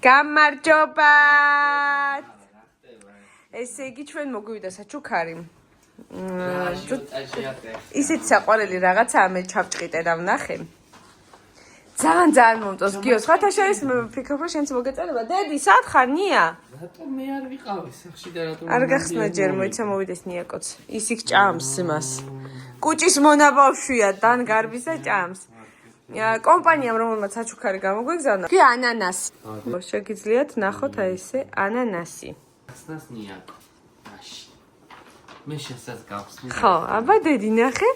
გამარჯობათ. ესე იგი ჩვენ მოგვივიდა საჩუქარი. ისეთი საყვარელი რაღაცაა მე ჩავჭყიტე და ვნახე. ძალიან მომწონს გიოს. ხათა შორის ვფიქრობ რომ შენც მოგეწერება. დედი, სად ხარ ნია? რატომ მე არ ვიყავი სახში და რატომ არ გახსნა ჯერ მოიცა მოვიდეს ნიაკოც. ის იქ ჭამს მას. კუჭის მონა ბავშვია, დან გარბის და ჭამს. კომპანიამ რომელმაც საჩუქარი გამოგვეგზავნა. კი ანანასი. შეგიძლიათ ნახოთ აი ესე ანანასი. ხსნას ნიაკო. მაშინ. მე შესაც გავხსნი. ხო, აბა დედი ნახე.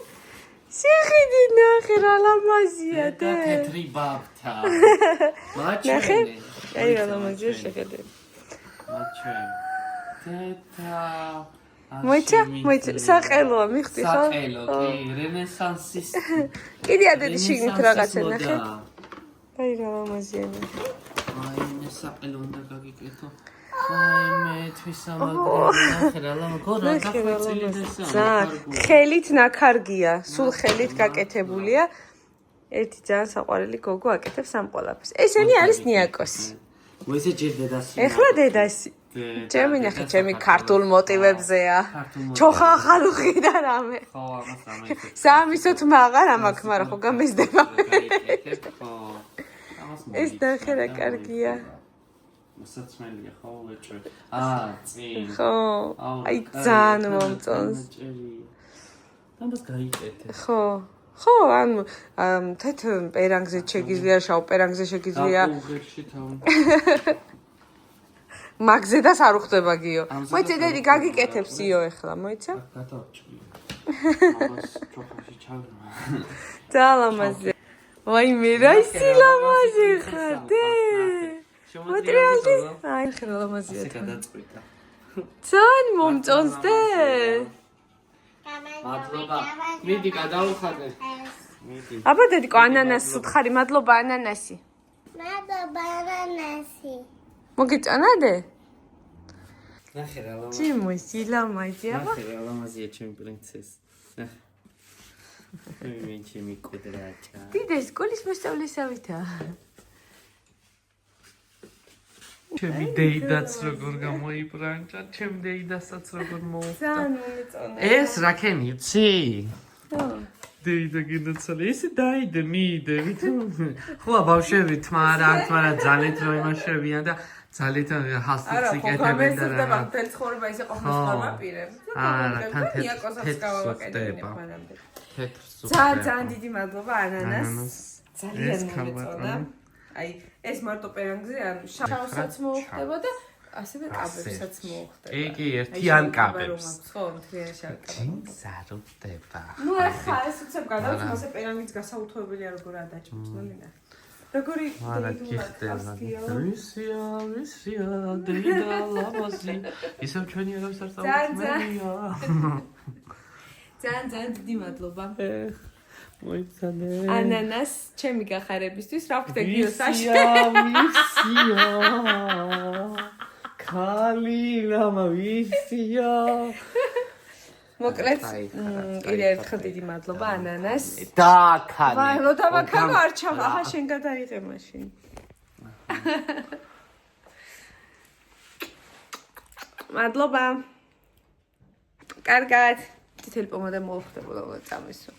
შეხედი ნახე რა ლამაზია და თეთრი ბაბთა. ნახე. აი რა ლამაზია შეხედე. მაჩვენ. თეთა მოიცა საყელოა მიხდი ხო? საყელო, კი, რენესანსის. კიდე ადედი შიგნით რაღაცა ნახე. აი რა ლამაზია. აი მე საყელო უნდა გაგიკეთო. აი მე თვისამაგრე ნახე რა ლამაზია. გახმაწილი დასა. ხელით ნაქარგია, სულ ხელით გაკეთებულია. ერთი ძალიან საყვარელი გოგო აკეთებს ამ ყველაფერს. ესენი არის ნიაკოსი. მოიცა ჯერ დედასი. ეხლა დედასი. ჩემი ნახე, ჩემი ქართულ მოტივებზეა. ჩოხა ხალუხი და რამე. ხო, ამას ამე. სამისოთ მაღარ ამაკ, მაგრამ ხო გამეზდება. ხო. ამას ეს ნახე რა კარგია. მოსაცმელია ხო ვეჭვე. წინ. ხო. აი ძალიან მომწონს. ამას გაიკეთე. ხო. ხო, ანუ თეთრ პერანგზე შეგიძლია, შავ პერანგზე შეგიძლია. უღერში თავი. მაგზე და არ უხდება გიო. მოიცა დედი გაგიკეთებს იო ეხლა, მოიცა? გადავჭრი. ამას ჩოხაში ჩავირმა. ძალიან ლამაზია. ვაი მე რა ისი ლამაზი ხარ დე. მოტრიალდი? აი ხარ ლამაზია. ასე გადაწყვიტა. ძალიან მომწონს დე. მადლობა. მიდი გადავხადე. მიდი. აბა დედიკო ანანასს უთხარი, მადლობა ანანასი. მადლობა ანანასი. მოგიწონადე? ნახე რა ლამაზია. ჩემო ისი ლამაზია. ნახე რა ლამაზია ჩემი პრინცესი. მე ჩემი კუდრაჭა. დიდე სკოლის მოსწავლესავითა. ჩემი დეიდაც როგორ გამოიბრანჭა, ჩემ დეიდასაც როგორ მოუხდა. ძალიან მომეწონა. ეს რა ქენი, ვცი? ხო. დეიდა გინოცალე, ისე დაიდე, მიიდე, ვითომ? ხო, ბავშვები თმარა ძალით რომ იმაშებიან და ძალით ჰასტიც იკეთებენ და რა. არა, ხო, ცხოვრება ისე ყოფნის ფორმა პირებს. არა, თან ძალიან დიდი მადლობა ანანას. ძალიან მომეწონა. აი, ეს მარტო პერანგზე არ შავსაც მოუხდება და ასევე კაბებსაც მოუხდება. კი, ერთიან კაბებს. ხო, მთლიანი შავკაბები. ზარუდება. ნუ ახლა ეს უცებ გადავწყვეტ, ასე პერანგიც გასაუთოებელია როგორ ადაჭმოს, ნოლინა. როგორი ვისია, დეიდა ლამაზი. ისევ ჩვენი არის არ წავუდგენია. ძალიან დიდი მადლობა. მოიცადე. ანანას ჩემი გახარებისთვის რა ვქნა გიო საში. ვისია. ქალი რამა ვისია. მოკლედ, კიდე ერთხელ დიდი მადლობა ანანას. დააქანი. ვაი, რო დავაქანო არ ჩამ, აჰა შენ გადაიღე მაშინ. მადლობა. კარგად. თითელი პომადა მოუხდებოდა და წამისო.